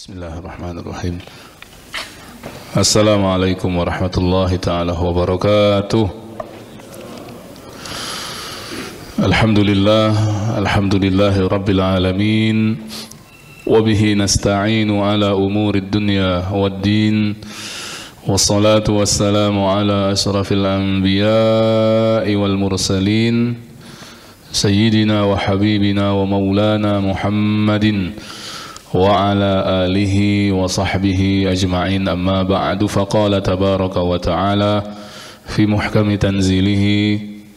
Bismillahirrahmanirrahim. Assalamualaikum warahmatullahi ta'ala wabarakatuh. Alhamdulillahi rabbil alamin. Wabihi nasta'inu ala umurid dunya waddin. Wassalatu wassalamu ala asrafil anbiya'i wal mursalin. Sayyidina wa habibina wa maulana Muhammadin wa ala alihi wa sahbihi ajma'in, amma ba'du. Faqala tabaraka wa ta'ala fi muhkami tanzilihi,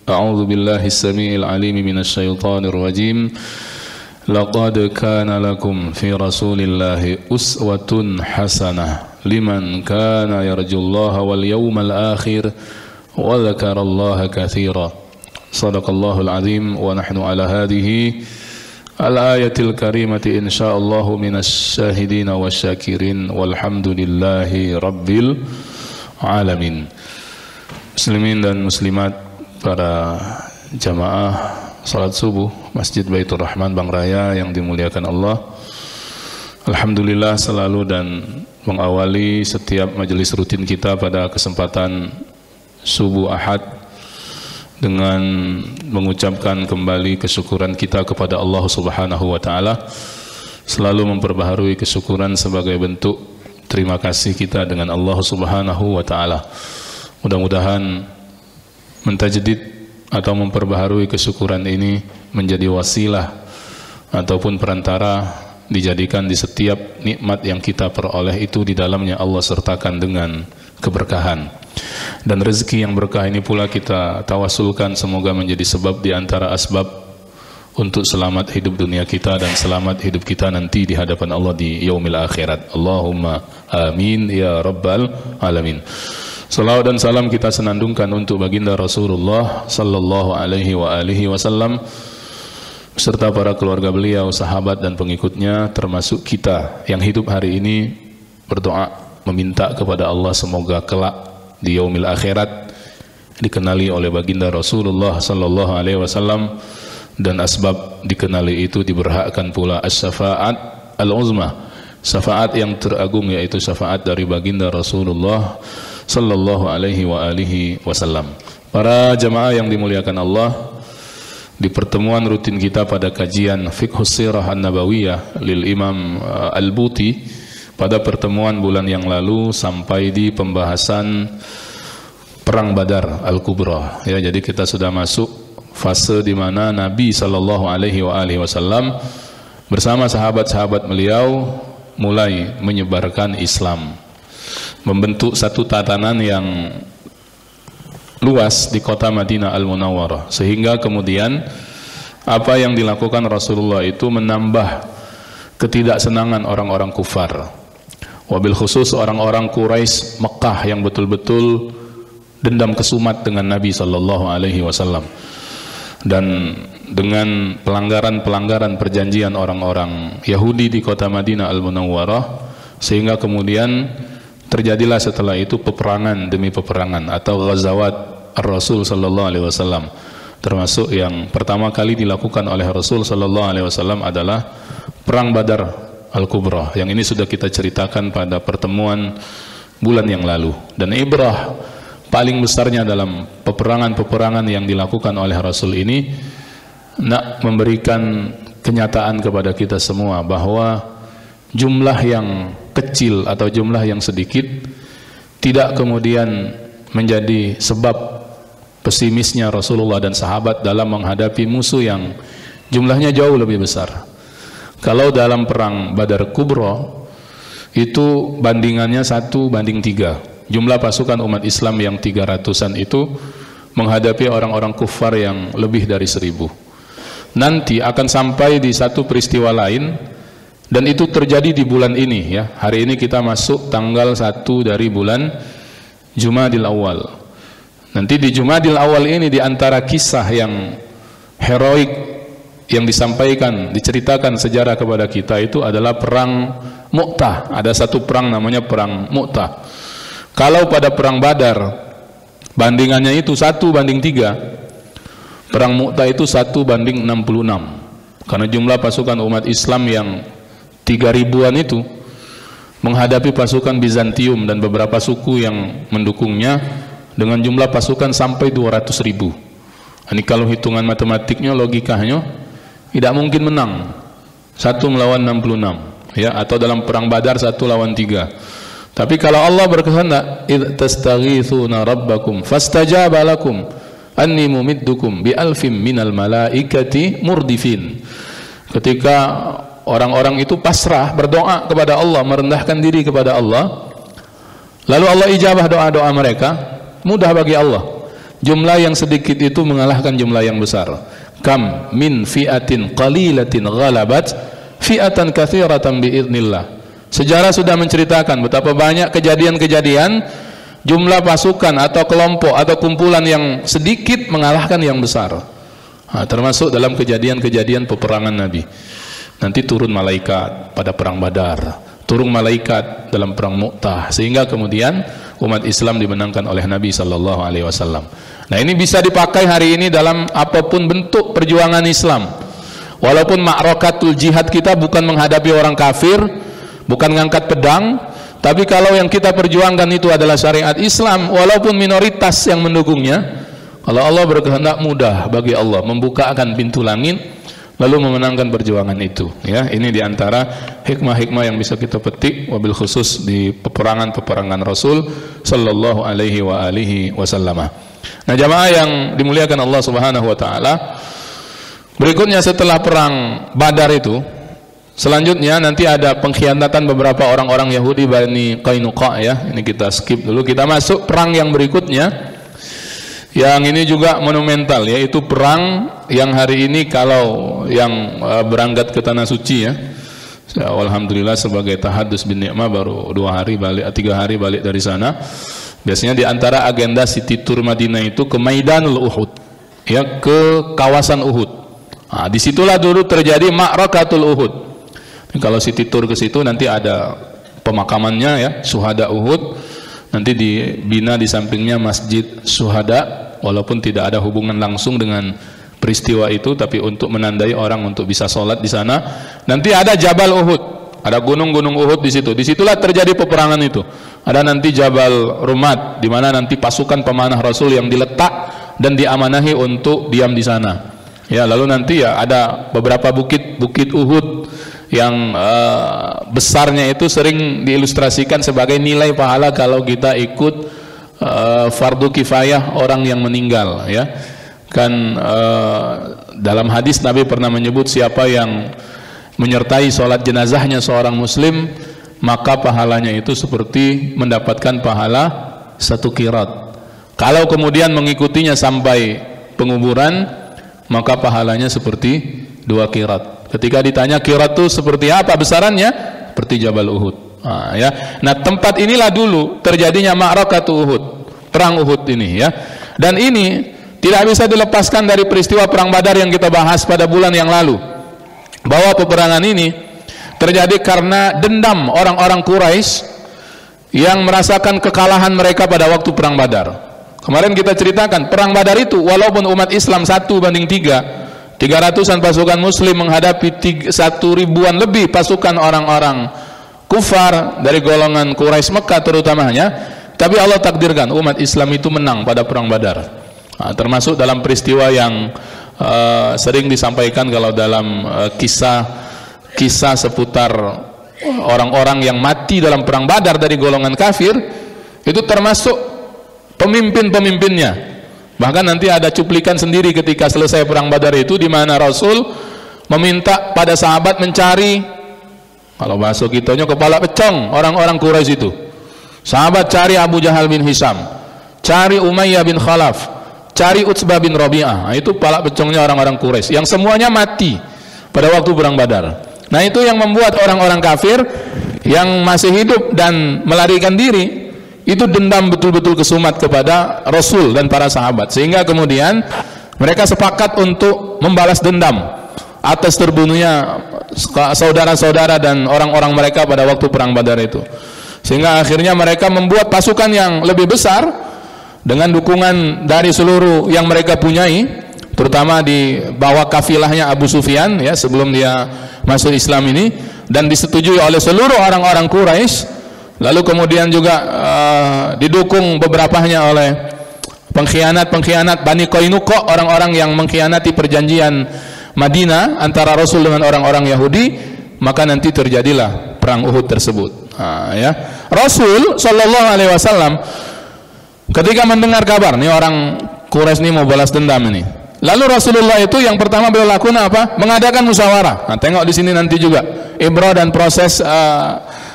a'udzu billahi as-sami'il 'alim minasy syaithanir rajim. Laqad kana lakum fi rasulillahi uswatun hasanah liman kana yarjullaha wal yawmal akhir wa dzakarallaha katsira. Shadaqallahul azim wa nahnu ala hadhihi al-ayatil karimati insyaallahu minasyahidin wasyakirin walhamdulillahi rabbil alamin. Muslimin dan muslimat, para jamaah salat subuh Masjid Baitur Rahman Bang Raya yang dimuliakan Allah, alhamdulillah selalu dan mengawali setiap majelis rutin kita pada kesempatan subuh Ahad dengan mengucapkan kembali kesyukuran kita kepada Allah Subhanahu wa taala, selalu memperbaharui kesyukuran sebagai bentuk terima kasih kita dengan Allah Subhanahu wa taala. Mudah-mudahan mentajdid atau memperbaharui kesyukuran ini menjadi wasilah ataupun perantara dijadikan di setiap nikmat yang kita peroleh itu di dalamnya Allah sertakan dengan keberkahan. Dan rezeki yang berkah ini pula kita tawasulkan semoga menjadi sebab di antara asbab untuk selamat hidup dunia kita dan selamat hidup kita nanti di hadapan Allah di yaumil akhirat. Allahumma amin ya rabbal alamin. Salawat dan salam kita senandungkan untuk baginda Rasulullah sallallahu alaihi wa alihi wasallam beserta para keluarga beliau, sahabat dan pengikutnya, termasuk kita yang hidup hari ini berdoa meminta kepada Allah semoga kelak di yaumil akhirat dikenali oleh baginda Rasulullah sallallahu alaihi wasallam, dan asbab dikenali itu diberhakkan pula as-syafa'at al-uzma, syafaat yang teragung, yaitu syafaat dari baginda Rasulullah sallallahu alaihi wa alihi wasallam. Para jamaah yang dimuliakan Allah, di pertemuan rutin kita pada kajian Fiqhus Sirah An-Nabawiyah lil Imam Al-Buti, pada pertemuan bulan yang lalu sampai di pembahasan Perang Badar Al-Kubra. Ya, jadi kita sudah masuk fase di mana Nabi sallallahu alaihi wasallam bersama sahabat-sahabat beliau mulai menyebarkan Islam, membentuk satu tatanan yang luas di kota Madinah Al-Munawwarah, sehingga kemudian apa yang dilakukan Rasulullah itu menambah ketidaksenangan orang-orang kufar, wabil khusus orang-orang Quraisy Mekah yang betul-betul dendam kesumat dengan Nabi sallallahu alaihi wasallam, dan dengan pelanggaran-pelanggaran perjanjian orang-orang Yahudi di kota Madinah Al-Munawwarah, sehingga kemudian terjadilah setelah itu peperangan demi peperangan atau ghazawat Rasul sallallahu alaihi wasallam. Termasuk yang pertama kali dilakukan oleh Rasul sallallahu alaihi wasallam adalah Perang Badar Al-Kubra, yang ini sudah kita ceritakan pada pertemuan bulan yang lalu. Dan ibrah paling besarnya dalam peperangan-peperangan yang dilakukan oleh Rasul ini nak memberikan kenyataan kepada kita semua bahwa jumlah yang kecil atau jumlah yang sedikit tidak kemudian menjadi sebab pesimisnya Rasulullah dan sahabat dalam menghadapi musuh yang jumlahnya jauh lebih besar. Kalau dalam perang Badar Kubra itu bandingannya 1:3. Jumlah pasukan umat Islam yang 300-an itu menghadapi orang-orang kufar yang lebih dari 1000. Nanti akan sampai di satu peristiwa lain, dan itu terjadi di bulan ini ya. Hari ini kita masuk tanggal 1 dari bulan Jumadil Awal. Nanti di Jumadil Awal ini, di antara kisah yang heroik yang disampaikan, diceritakan sejarah kepada kita itu adalah perang Mu'tah. Ada satu perang namanya perang Mu'tah. Kalau pada perang Badar bandingannya itu 1:3, perang Mu'tah itu 1:66. Karena jumlah pasukan umat Islam yang 3000-an itu menghadapi pasukan Bizantium dan beberapa suku yang mendukungnya dengan jumlah pasukan sampai 200.000. Ini kalau hitungan matematiknya, logikanya tidak mungkin menang 1 melawan 66 ya, atau dalam perang Badar 1 lawan 3. Tapi kalau Allah berkehendak, id tastaghithuna rabbakum fastajaba lakum anni mumiddukum bi alfim minal malaikati murdifin. Ketika orang-orang itu pasrah berdoa kepada Allah, merendahkan diri kepada Allah, lalu Allah ijabah doa-doa mereka, mudah bagi Allah. Jumlah yang sedikit itu mengalahkan jumlah yang besar. Kam min fi'atin qalilatin ghalabat fi'atan katsiratan biidznillah. Sejarah sudah menceritakan betapa banyak kejadian-kejadian jumlah pasukan atau kelompok atau kumpulan yang sedikit mengalahkan yang besar. Termasuk dalam kejadian-kejadian peperangan Nabi. Nanti turun malaikat pada perang Badar, turun malaikat dalam perang Mu'tah, sehingga kemudian umat Islam dimenangkan oleh Nabi sallallahu alaihi wasallam. Nah, ini bisa dipakai hari ini dalam apapun bentuk perjuangan Islam. Walaupun ma'rakatul jihad kita bukan menghadapi orang kafir, bukan ngangkat pedang, tapi kalau yang kita perjuangkan itu adalah syariat Islam, walaupun minoritas yang mendukungnya, kalau Allah berkehendak, mudah bagi Allah membukakan pintu langit lalu memenangkan perjuangan itu. Ya, ini diantara hikmah-hikmah yang bisa kita petik, wabil khusus di peperangan Rasul sallallahu alaihi wa alihi wasallam. Nah, jamaah yang dimuliakan Allah Subhanahu wa taala, berikutnya setelah perang Badar itu, selanjutnya nanti ada pengkhianatan beberapa orang-orang Yahudi Bani Qainuqa ya. Ini kita skip dulu, kita masuk perang yang berikutnya. Yang ini juga monumental, yaitu perang yang hari ini kalau yang berangkat ke Tanah Suci ya, alhamdulillah sebagai tahadus bin ni'mah baru 3 hari balik dari sana. Biasanya di antara agenda City Tour Madinah itu ke Maidanul Uhud ya, ke kawasan Uhud. Nah, disitulah dulu terjadi Ma'rakatul Uhud. Kalau City Tour ke situ nanti ada pemakamannya ya, Syuhada Uhud. Nanti dibina di sampingnya Masjid Syuhada, walaupun tidak ada hubungan langsung dengan peristiwa itu, tapi untuk menandai orang untuk bisa sholat di sana. Nanti ada Jabal Uhud, ada gunung-gunung Uhud di situ. Disitulah terjadi peperangan itu. Ada nanti Jabal Rumat, di mana nanti pasukan pemanah Rasul yang diletak dan diamanahi untuk diam di sana. Ya, lalu nanti ya ada beberapa bukit Uhud yang besarnya itu sering diilustrasikan sebagai nilai pahala kalau kita ikut fardu kifayah orang yang meninggal ya. Kan dalam hadis Nabi pernah menyebut siapa yang menyertai sholat jenazahnya seorang muslim, maka pahalanya itu seperti mendapatkan pahala 1 qirat. Kalau kemudian mengikutinya sampai penguburan, maka pahalanya seperti 2 qirat. Ketika ditanya qirat itu seperti apa besarannya, seperti Jabal Uhud. Nah, tempat inilah dulu terjadinya Ma'rakatul Uhud, perang Uhud ini ya. Dan ini tidak bisa dilepaskan dari peristiwa perang Badar yang kita bahas pada bulan yang lalu, bahwa peperangan ini terjadi karena dendam orang-orang Quraisy yang merasakan kekalahan mereka pada waktu perang Badar. Kemarin kita ceritakan perang Badar itu, walaupun umat Islam 1 banding 300-an pasukan muslim menghadapi 1.000-an lebih pasukan orang-orang kufar dari golongan Quraisy Mekah terutamanya, tapi Allah takdirkan umat Islam itu menang pada perang Badar. Termasuk dalam peristiwa yang sering disampaikan kalau dalam kisah seputar orang-orang yang mati dalam perang Badar dari golongan kafir, itu termasuk pemimpin-pemimpinnya. Bahkan nanti ada cuplikan sendiri ketika selesai perang Badar itu, di mana Rasul meminta pada sahabat mencari, kalau bahasa kitanya, kepala pecong orang-orang Quraisy itu. Sahabat cari Abu Jahal bin Hisham, cari Umayyah bin Khalaf, cari Utsbah bin Rabi'ah. Nah, itu kepala pecongnya orang-orang Quraisy yang semuanya mati pada waktu perang Badar. Nah, itu yang membuat orang-orang kafir yang masih hidup dan melarikan diri itu dendam betul-betul kesumat kepada Rasul dan para sahabat, sehingga kemudian mereka sepakat untuk membalas dendam atas terbunuhnya saudara-saudara dan orang-orang mereka pada waktu perang Badar itu. Sehingga akhirnya mereka membuat pasukan yang lebih besar dengan dukungan dari seluruh yang mereka punyai, terutama di bawah kafilahnya Abu Sufyan ya, sebelum dia masuk Islam ini, dan disetujui oleh seluruh orang-orang Quraisy. Lalu kemudian juga didukung beberapanya oleh pengkhianat-pengkhianat Bani Qainuqa, orang-orang yang mengkhianati perjanjian Madinah antara Rasul dengan orang-orang Yahudi, maka nanti terjadilah perang Uhud tersebut. Ya. Rasul sallallahu alaihi wasallam ketika mendengar kabar nih orang Quraisy ini mau balas dendam ini, lalu Rasulullah itu yang pertama beliau lakukan apa? Mengadakan musyawarah. Nah, tengok di sini nanti juga ibrah dan proses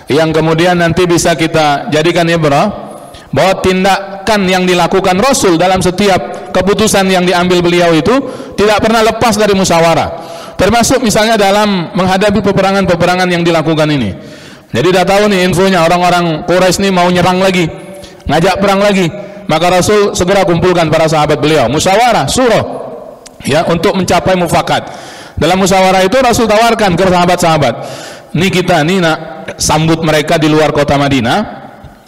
yang kemudian nanti bisa kita jadikan ibrah, bahwa tindakan yang dilakukan Rasul dalam setiap keputusan yang diambil beliau itu tidak pernah lepas dari musyawarah. Termasuk misalnya dalam menghadapi peperangan-peperangan yang dilakukan ini. Jadi dah tahu nih infonya orang-orang Quraisy ini mau nyerang lagi, ngajak perang lagi, maka Rasul segera kumpulkan para sahabat beliau, musyawarah, surah, ya, untuk mencapai mufakat. Dalam musyawarah itu Rasul tawarkan ke sahabat-sahabat, nih kita nih nak sambut mereka di luar kota Madinah,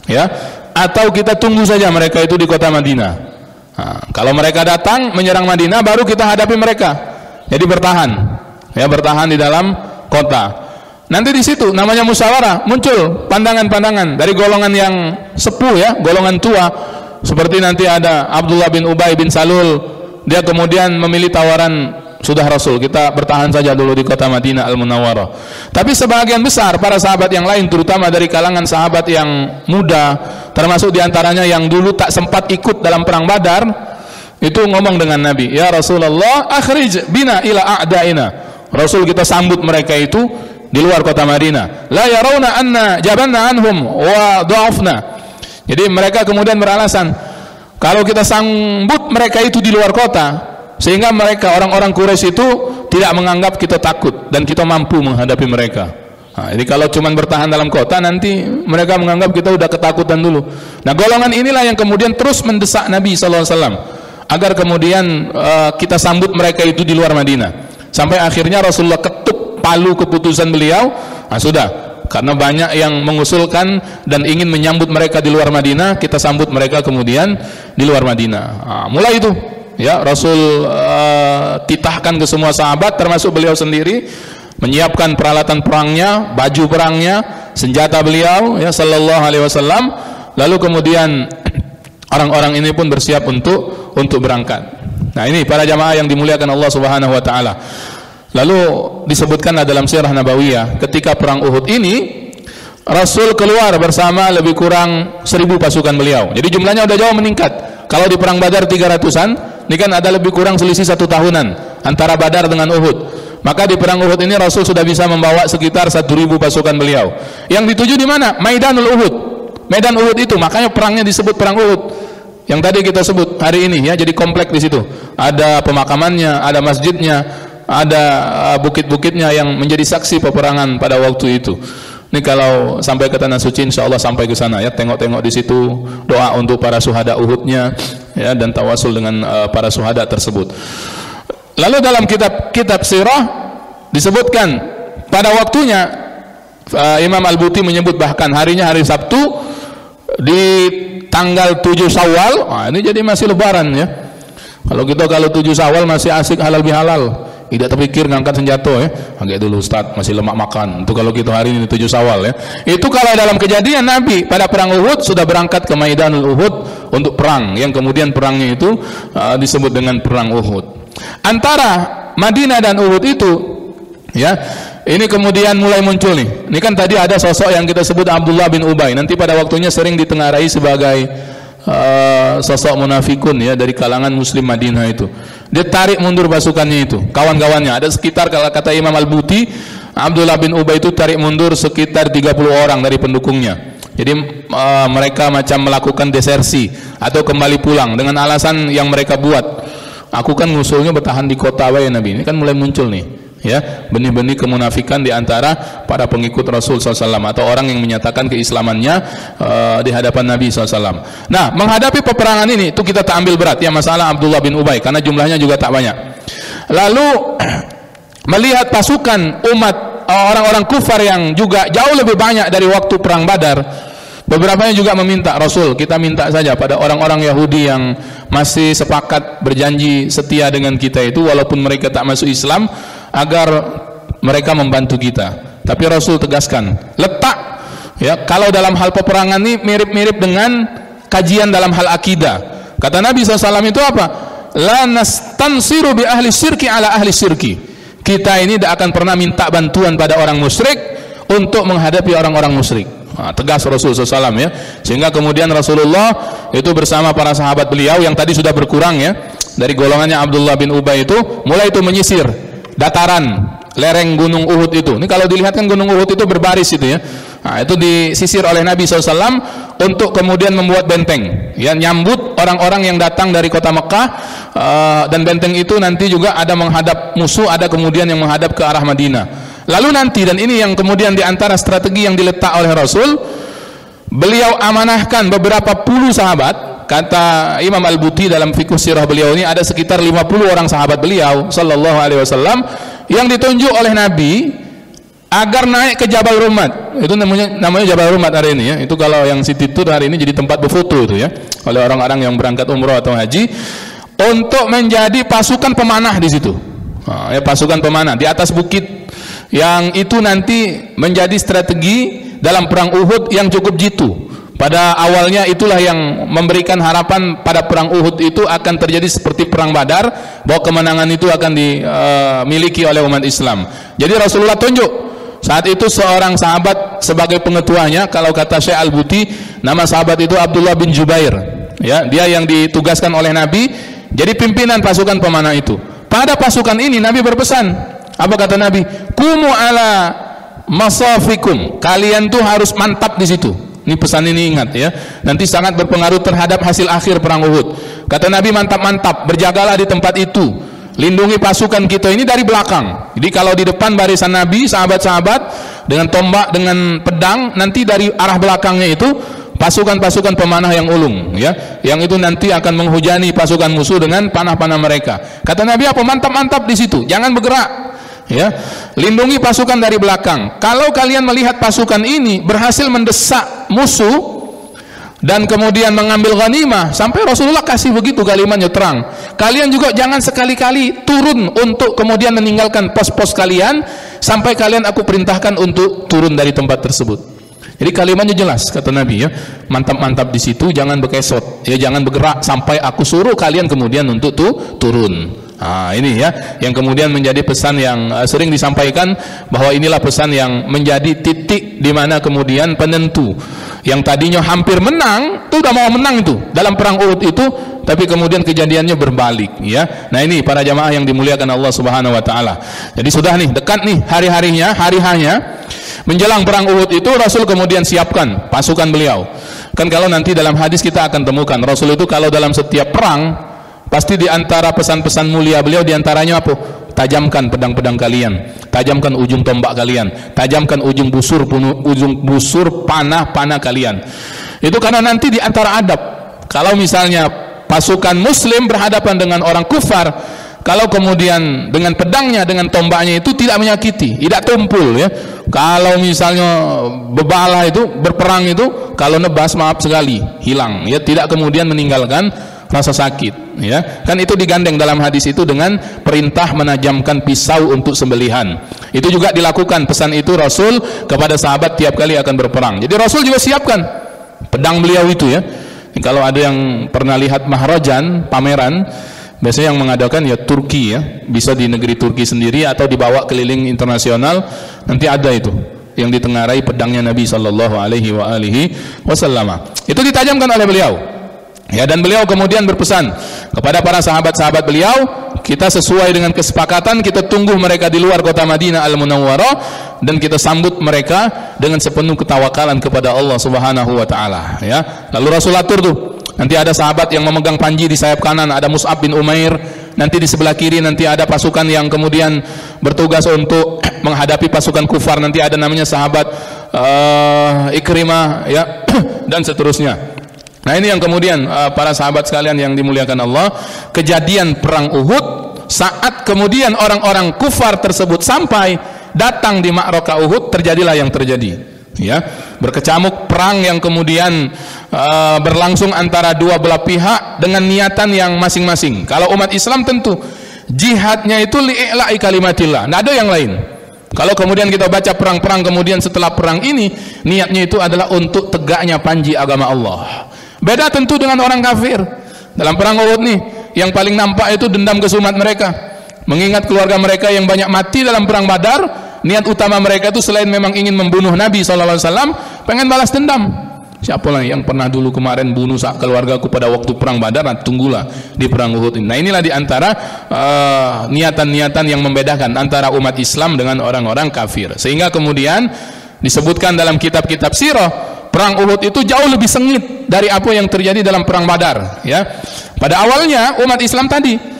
ya, atau kita tunggu saja mereka itu di kota Madinah. Nah, kalau mereka datang menyerang Madinah, baru kita hadapi mereka. Jadi bertahan, ya, bertahan di dalam kota. Nanti di situ namanya musyawarah, muncul pandangan-pandangan dari golongan yang sepuh, ya, golongan tua, seperti nanti ada Abdullah bin Ubay bin Salul, dia kemudian memilih tawaran, sudah Rasul, kita bertahan saja dulu di kota Madinah Al-Munawwarah. Tapi sebagian besar para sahabat yang lain, terutama dari kalangan sahabat yang muda, termasuk diantaranya yang dulu tak sempat ikut dalam perang Badar, itu ngomong dengan Nabi, ya Rasulullah, akhrij bina ila a'daina. Rasul, kita sambut mereka itu di luar kota Madinah. La yarawna anna jabanna anhum wa dha'afna. Jadi mereka kemudian beralasan, kalau kita sambut mereka itu di luar kota, sehingga mereka orang-orang Quraisy itu tidak menganggap kita takut dan kita mampu menghadapi mereka. Nah, jadi kalau cuma bertahan dalam kota, nanti mereka menganggap kita udah ketakutan dulu. Nah, golongan inilah yang kemudian terus mendesak Nabi SAW agar kemudian kita sambut mereka itu di luar Madinah. Sampai akhirnya Rasulullah ketuk palu keputusan beliau. Nah, sudah, karena banyak yang mengusulkan dan ingin menyambut mereka di luar Madinah, kita sambut mereka kemudian di luar Madinah. Nah, mulai itu, ya, Rasul titahkan ke semua sahabat, termasuk beliau sendiri, menyiapkan peralatan perangnya, baju perangnya, senjata beliau, ya, sallallahu alaihi wasallam. Lalu kemudian orang-orang ini pun bersiap untuk berangkat. Nah, ini para jamaah yang dimuliakan Allah Subhanahu wa taala. Lalu disebutkan dalam sirah Nabawiyah, ketika perang Uhud ini Rasul keluar bersama lebih kurang 1000 pasukan beliau. Jadi jumlahnya udah jauh meningkat. Kalau di perang Badar 300-an, ini kan ada lebih kurang selisih 1 tahunan antara Badar dengan Uhud. Maka di perang Uhud ini Rasul sudah bisa membawa sekitar 1000 pasukan beliau. Yang dituju di mana? Maidanul Uhud. Medan Uhud itu, makanya perangnya disebut perang Uhud. Yang tadi kita sebut hari ini, ya, jadi komplek di situ. Ada pemakamannya, ada masjidnya, ada bukit-bukitnya yang menjadi saksi peperangan pada waktu itu. Ini kalau sampai ke tanah suci, insya Allah sampai ke sana, ya, tengok-tengok di situ, doa untuk para syuhada Uhudnya, ya, dan tawasul dengan para syuhada tersebut. Lalu dalam kitab sirah disebutkan pada waktunya, Imam Al-Buti menyebut bahkan harinya hari Sabtu di tanggal 7 Syawal. Nah, ini jadi masih lebaran, ya. Kalau 7 Syawal masih asik halal bihalal, tidak terpikir ngangkat senjata, ya. Agak dulu Ustaz, masih lemak makan. Itu kalau kita hari ini 7 Syawal, ya. Itu kalau dalam kejadian Nabi pada perang Uhud sudah berangkat ke Maidanul Uhud untuk perang, yang kemudian perangnya itu disebut dengan perang Uhud. Antara Madinah dan Uhud itu, ya, ini kemudian mulai muncul nih. Ini kan tadi ada sosok yang kita sebut Abdullah bin Ubay. Nanti pada waktunya sering ditengarai sebagai sosok munafikun, ya, dari kalangan Muslim Madinah itu. Dia tarik mundur pasukannya itu, kawan-kawannya. Ada sekitar, kalau kata Imam Al-Buti, Abdullah bin Ubay itu tarik mundur sekitar 30 orang dari pendukungnya. Jadi mereka macam melakukan desersi atau kembali pulang dengan alasan yang mereka buat. Aku kan ngusulnya bertahan di kota wae Nabi. Ini kan mulai muncul nih, ya, benih-benih kemunafikan di antara para pengikut Rasul SAW atau orang yang menyatakan keislamannya di hadapan Nabi SAW. Nah, menghadapi peperangan ini itu kita tak ambil berat, ya, masalah Abdullah bin Ubay, karena jumlahnya juga tak banyak. Lalu melihat pasukan umat orang-orang kufar yang juga jauh lebih banyak dari waktu perang Badar, beberapanya juga meminta Rasul, kita minta saja pada orang-orang Yahudi yang masih sepakat berjanji setia dengan kita itu, walaupun mereka tak masuk Islam, agar mereka membantu kita. Tapi Rasul tegaskan, letak, Ya, kalau dalam hal peperangan ini mirip-mirip dengan kajian dalam hal akidah. Kata Nabi SAW itu apa? La nastansiru bi ahli syirki ala ahli syirki. Kita ini tidak akan pernah minta bantuan pada orang musyrik untuk menghadapi orang-orang musyrik. Nah, tegas Rasulullah SAW ya. Sehingga kemudian Rasulullah itu bersama para sahabat beliau yang tadi sudah berkurang ya, dari golongannya Abdullah bin Ubay itu mulai itu menyisir dataran lereng Gunung Uhud itu. Ini kalau dilihat kan Gunung Uhud itu berbaris itu ya. Nah, itu disisir oleh Nabi SAW untuk kemudian membuat benteng ya, nyambut orang-orang yang datang dari kota Mekah, dan benteng itu nanti juga ada menghadap musuh, ada kemudian yang menghadap ke arah Madinah. Lalu nanti, dan ini yang kemudian diantara strategi yang diletak oleh Rasul, beliau amanahkan beberapa puluh sahabat. Kata Imam Al-Buti dalam fiqh sirah beliau ini ada sekitar 50 orang sahabat beliau sallallahu alaihi wasallam yang ditunjuk oleh Nabi agar naik ke Jabal Rumat. Itu namanya Jabal Rumat hari ini ya. Itu kalau yang City Tour hari ini jadi tempat berfoto itu ya, oleh orang-orang yang berangkat umroh atau haji, untuk menjadi pasukan pemanah di situ. Nah, ya, pasukan pemanah di atas bukit yang itu nanti menjadi strategi dalam perang Uhud yang cukup jitu. Pada awalnya itulah yang memberikan harapan pada perang Uhud itu akan terjadi seperti perang Badar, bahwa kemenangan itu akan dimiliki oleh umat Islam. Jadi Rasulullah tunjuk saat itu seorang sahabat sebagai pengetuanya. Kalau kata Syekh Al-Buti, nama sahabat itu Abdullah bin Jubair ya, dia yang ditugaskan oleh Nabi jadi pimpinan pasukan pemanah itu. Pada pasukan ini Nabi berpesan, apa kata Nabi? Kumu ala masafikum, kalian tuh harus mantap di situ. Ini pesan ini ingat ya, nanti sangat berpengaruh terhadap hasil akhir perang Uhud. Kata Nabi, mantap-mantap, berjagalah di tempat itu, lindungi pasukan kita ini dari belakang. Jadi kalau di depan barisan Nabi, sahabat-sahabat dengan tombak, dengan pedang, nanti dari arah belakangnya itu pasukan-pasukan pemanah yang ulung ya, yang itu nanti akan menghujani pasukan musuh dengan panah-panah mereka. Kata Nabi apa? Mantap-mantap di situ, jangan bergerak ya, lindungi pasukan dari belakang. Kalau kalian melihat pasukan ini berhasil mendesak musuh dan kemudian mengambil ghanimah, sampai Rasulullah kasih begitu kalimatnya terang, kalian juga jangan sekali-kali turun untuk kemudian meninggalkan pos-pos kalian sampai kalian aku perintahkan untuk turun dari tempat tersebut. Jadi kalimatnya jelas kata Nabi ya, mantap-mantap di situ, jangan bekesot ya, jangan bergerak sampai aku suruh kalian kemudian untuk turun. Nah, ini ya yang kemudian menjadi pesan yang sering disampaikan, bahwa inilah pesan yang menjadi titik di mana kemudian penentu yang tadinya hampir menang, itu udah mau menang itu dalam perang Uhud itu, tapi kemudian kejadiannya berbalik ya. Nah, ini para jamaah yang dimuliakan Allah Subhanahu wa taala. Jadi sudah nih, dekat nih hari-harinya, hari-hanya menjelang perang Uhud itu Rasul kemudian siapkan pasukan beliau. Kan kalau nanti dalam hadis kita akan temukan Rasul itu kalau dalam setiap perang pasti di antara pesan-pesan mulia beliau diantaranya apa? Tajamkan pedang-pedang kalian, tajamkan ujung tombak kalian, tajamkan ujung busur panah-panah kalian. Itu karena nanti di antara adab, kalau misalnya pasukan muslim berhadapan dengan orang kufar, kalau kemudian dengan pedangnya, dengan tombaknya itu tidak menyakiti, tidak tumpul ya. Kalau misalnya bebala itu berperang itu, kalau nebas maaf sekali hilang ya, tidak kemudian meninggalkan rasa sakit ya. Kan itu digandeng dalam hadis itu dengan perintah menajamkan pisau untuk sembelihan. Itu juga dilakukan pesan itu Rasul kepada sahabat tiap kali akan berperang. Jadi Rasul juga siapkan pedang beliau itu ya. Kalau ada yang pernah lihat mahrajan, pameran, biasanya yang mengadakan ya Turki ya, bisa di negeri Turki sendiri atau dibawa keliling internasional, nanti ada itu yang ditengarai pedangnya Nabi sallallahu alaihi wasallam. Itu ditajamkan oleh beliau. Ya, dan beliau kemudian berpesan kepada para sahabat-sahabat beliau, kita sesuai dengan kesepakatan, kita tunggu mereka di luar kota Madinah Al-Munawwarah dan kita sambut mereka dengan sepenuh ketawakalan kepada Allah Subhanahu wa taala ya. Lalu Rasul atur tuh, nanti ada sahabat yang memegang panji di sayap kanan, ada Mus'ab bin Umair, nanti di sebelah kiri nanti ada pasukan yang kemudian bertugas untuk menghadapi pasukan kufar, nanti ada namanya sahabat Ikrimah ya dan seterusnya. Nah, ini yang kemudian para sahabat sekalian yang dimuliakan Allah, kejadian perang Uhud, saat kemudian orang-orang kufar tersebut sampai datang di Ma'rakah Uhud, terjadilah yang terjadi ya, berkecamuk perang yang kemudian berlangsung antara dua belah pihak dengan niatan yang masing-masing. Kalau umat Islam tentu jihadnya itu li'i'la'i kalimatillah, tidak ada yang lain. Kalau kemudian kita baca perang-perang, kemudian setelah perang ini niatnya itu adalah untuk tegaknya panji agama Allah. Beda tentu dengan orang kafir. Dalam perang Uhud nih, yang paling nampak itu dendam kesumat mereka, mengingat keluarga mereka yang banyak mati dalam perang Badar. Niat utama mereka itu selain memang ingin membunuh Nabi SAW, pengen balas dendam. Siapa lah yang pernah dulu kemarin bunuh keluargaku pada waktu perang Badar? Nah, tunggulah di perang Uhud ini. Nah, inilah diantara niatan-niatan yang membedakan antara umat Islam dengan orang-orang kafir. Sehingga kemudian disebutkan dalam kitab-kitab sirah, perang Uhud itu jauh lebih sengit dari apa yang terjadi dalam perang Badar. Ya, pada awalnya umat Islam tadi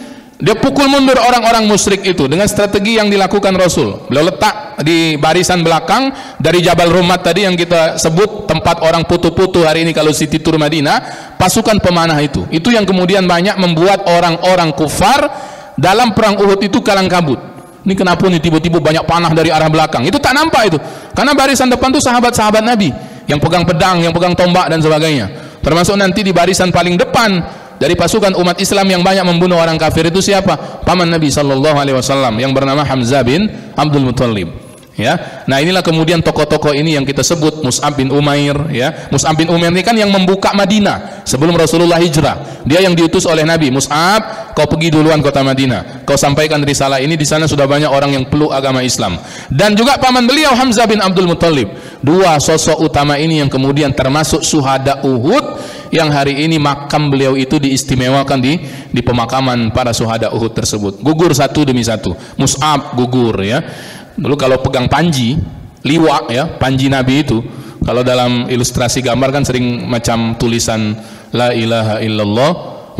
dia pukul mundur orang-orang musyrik itu dengan strategi yang dilakukan Rasul. Beliau letak di barisan belakang dari Jabal Rumat tadi yang kita sebut tempat orang putu-putu hari ini kalau City Tour Madinah, pasukan pemanah itu. Itu yang kemudian banyak membuat orang-orang kufar dalam perang Uhud itu kalang kabut. Ini kenapa nih tiba-tiba banyak panah dari arah belakang? Itu tak nampak itu. Karena barisan depan itu sahabat-sahabat Nabi yang pegang pedang, yang pegang tombak dan sebagainya. Termasuk nanti di barisan paling depan dari pasukan umat Islam yang banyak membunuh orang kafir itu siapa? Paman Nabi SAW yang bernama Hamzah bin Abdul Muttalib. Ya, nah inilah kemudian tokoh-tokoh ini yang kita sebut Mus'ab bin Umair. Ya, Mus'ab bin Umair ini kan yang membuka Madinah sebelum Rasulullah hijrah. Dia yang diutus oleh Nabi. Mus'ab, kau pergi duluan kota Madinah, kau sampaikan risalah ini, di sana sudah banyak orang yang peluk agama Islam. Dan juga paman beliau Hamzah bin Abdul Muttalib. Dua sosok utama ini yang kemudian termasuk syuhada Uhud, yang hari ini makam beliau itu diistimewakan di pemakaman para syuhada Uhud tersebut. Gugur satu demi satu. Mus'ab gugur, ya. Dulu kalau pegang panji, liwa, ya, panji Nabi itu, kalau dalam ilustrasi gambar kan sering macam tulisan La ilaha illallah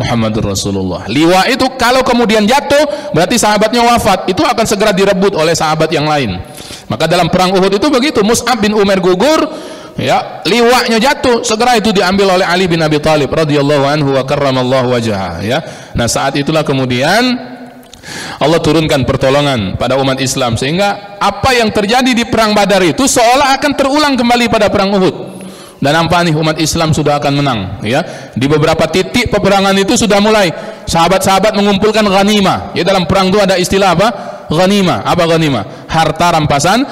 Muhammadur Rasulullah. Liwa itu kalau kemudian jatuh berarti sahabatnya wafat, itu akan segera direbut oleh sahabat yang lain. Maka dalam perang Uhud itu begitu, Mus'ab bin Umair gugur, ya, liwanya jatuh, segera itu diambil oleh Ali bin Abi Thalib radhiyallahu anhu wa karramallahu wajhah, ya. Nah, saat itulah kemudian Allah turunkan pertolongan pada umat Islam, sehingga apa yang terjadi di perang Badar itu seolah akan terulang kembali pada perang Uhud. Dan nampak nih umat Islam sudah akan menang, ya. Di beberapa titik peperangan itu sudah mulai sahabat-sahabat mengumpulkan ghanimah. Ya, dalam perang itu ada istilah apa? Ghanimah. Apa ghanimah? Harta rampasan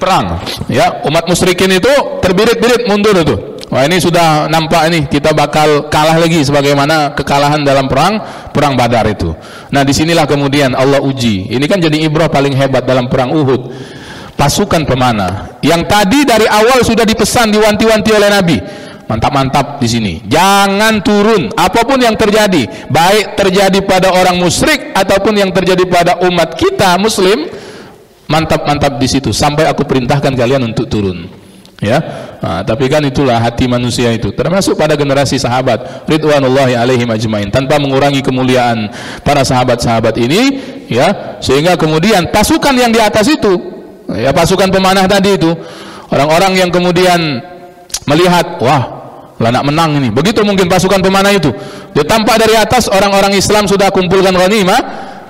perang. Ya, umat musyrikin itu terbirit-birit mundur itu. Wah, ini sudah nampak ini kita bakal kalah lagi sebagaimana kekalahan dalam perang Badar itu. Nah, disinilah kemudian Allah uji. Ini kan jadi ibrah paling hebat dalam perang Uhud. Pasukan pemanah yang tadi dari awal sudah dipesan, diwanti-wanti oleh Nabi. Mantap-mantap di sini. Jangan turun apapun yang terjadi, baik terjadi pada orang musyrik ataupun yang terjadi pada umat kita Muslim. Mantap-mantap di situ sampai aku perintahkan kalian untuk turun. Ya, nah, tapi kan itulah hati manusia itu, termasuk pada generasi sahabat ridwanullahi alaihim ajmain, tanpa mengurangi kemuliaan para sahabat-sahabat ini, ya, sehingga kemudian pasukan yang di atas itu, ya, pasukan pemanah tadi itu, orang-orang yang kemudian melihat, wah, lah nak menang ini, begitu mungkin pasukan pemanah itu, dia tampak dari atas orang-orang Islam sudah kumpulkan ghanimah,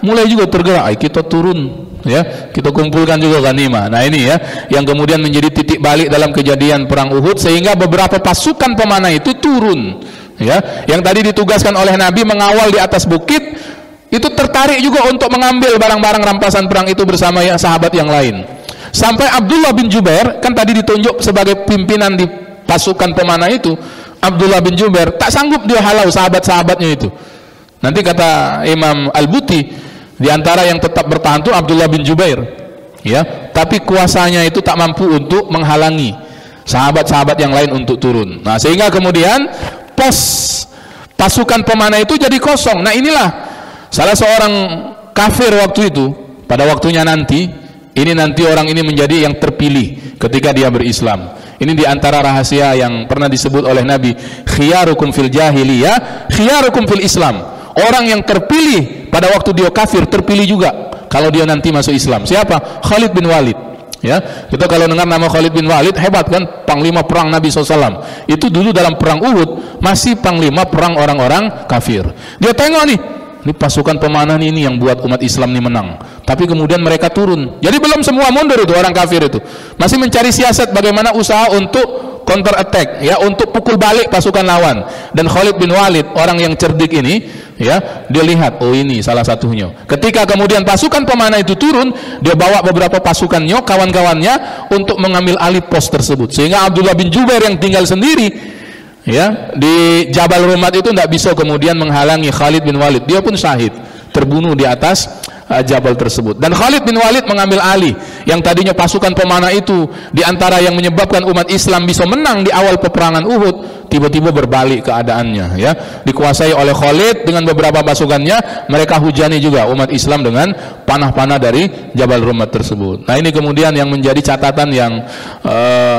mulai juga tergerak, kita turun, ya, kita kumpulkan juga ghanimah. Nah, ini ya yang kemudian menjadi titik balik dalam kejadian perang Uhud, sehingga beberapa pasukan pemanah itu turun, ya, yang tadi ditugaskan oleh Nabi mengawal di atas bukit, itu tertarik juga untuk mengambil barang-barang rampasan perang itu bersama ya sahabat yang lain. Sampai Abdullah bin Jubair kan tadi ditunjuk sebagai pimpinan di pasukan pemanah itu, Abdullah bin Jubair tak sanggup dia halau sahabat-sahabatnya itu. Nanti kata Imam Al-Buti, di antara yang tetap bertahan itu Abdullah bin Jubair, ya, tapi kuasanya itu tak mampu untuk menghalangi sahabat-sahabat yang lain untuk turun. Nah, sehingga kemudian pos pasukan pemanah itu jadi kosong. Nah, inilah salah seorang kafir waktu itu, pada waktunya nanti, ini nanti orang ini menjadi yang terpilih ketika dia berislam. Ini diantara rahasia yang pernah disebut oleh Nabi, khiyarukum fil jahiliyah, khiyarukum fil Islam. Orang yang terpilih pada waktu dia kafir terpilih juga kalau dia nanti masuk Islam. Siapa? Khalid bin Walid. Ya, kita kalau dengar nama Khalid bin Walid, hebat kan, panglima perang Nabi SAW. Itu dulu dalam perang Uhud masih panglima perang orang-orang kafir. Dia tengok nih, ini pasukan pemanah ini yang buat umat Islam ini menang. Tapi kemudian mereka turun. Jadi belum semua mundur itu orang kafir itu. Masih mencari siasat bagaimana usaha untuk counter attack, ya, untuk pukul balik pasukan lawan. Dan Khalid bin Walid, orang yang cerdik ini, ya, dia lihat, oh ini salah satunya. Ketika kemudian pasukan pemanah itu turun, dia bawa beberapa pasukannya, kawan-kawannya, untuk mengambil alih pos tersebut. Sehingga Abdullah bin Jubair yang tinggal sendiri, ya, di Jabal Rumat itu tidak bisa kemudian menghalangi Khalid bin Walid. Dia pun syahid, terbunuh di atas jabal tersebut. Dan Khalid bin Walid mengambil alih yang tadinya pasukan pemanah itu, di antara yang menyebabkan umat Islam bisa menang di awal peperangan Uhud, tiba-tiba berbalik keadaannya, ya, dikuasai oleh Khalid dengan beberapa pasukannya. Mereka hujani juga umat Islam dengan panah-panah dari Jabal Rumat tersebut. Nah, ini kemudian yang menjadi catatan yang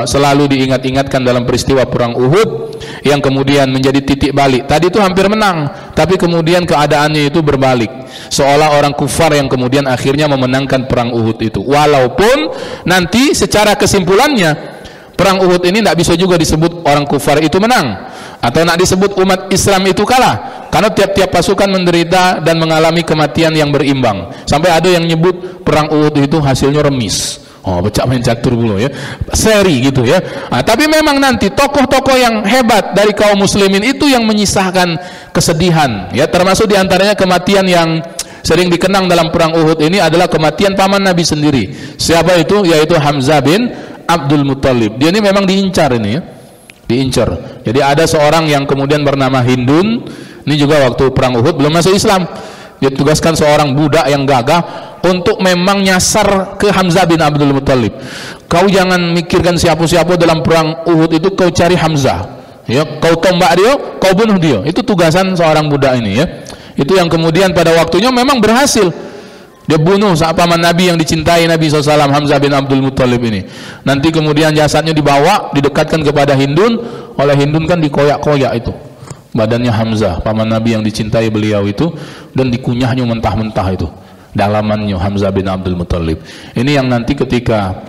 selalu diingat-ingatkan dalam peristiwa perang Uhud, yang kemudian menjadi titik balik. Tadi itu hampir menang, tapi kemudian keadaannya itu berbalik, seolah orang kufar yang kemudian akhirnya memenangkan perang Uhud itu. Walaupun nanti secara kesimpulannya perang Uhud ini tidak bisa juga disebut orang kufar itu menang, atau nak disebut umat Islam itu kalah, karena tiap-tiap pasukan menderita dan mengalami kematian yang berimbang. Sampai ada yang nyebut perang Uhud itu hasilnya remis. Oh, becak main catur dulu, ya, seri gitu, ya. Nah, tapi memang nanti tokoh-tokoh yang hebat dari kaum muslimin itu yang menyisahkan kesedihan, ya, termasuk diantaranya kematian yang sering dikenang dalam perang Uhud ini adalah kematian paman Nabi sendiri. Siapa itu? Yaitu Hamzah bin Abdul Muttalib. Dia ini memang diincar ini, ya, diincar. Jadi ada seorang yang kemudian bernama Hindun, ini juga waktu perang Uhud belum masuk Islam. Dia tugaskan seorang budak yang gagah untuk memang nyasar ke Hamzah bin Abdul Muttalib. Kau jangan mikirkan siapa-siapa dalam perang Uhud itu, kau cari Hamzah, ya, kau tombak dia, kau bunuh dia. Itu tugasan seorang budak ini, ya. Itu yang kemudian pada waktunya memang berhasil. Dia bunuh saat paman Nabi yang dicintai Nabi SAW, Hamzah bin Abdul Muttalib ini. Nanti kemudian jasadnya dibawa, didekatkan kepada Hindun. Oleh Hindun kan dikoyak-koyak itu badannya Hamzah, paman Nabi yang dicintai beliau itu, dan dikunyahnya mentah-mentah itu dalamannya Hamzah bin Abdul Muttalib. Ini yang nanti ketika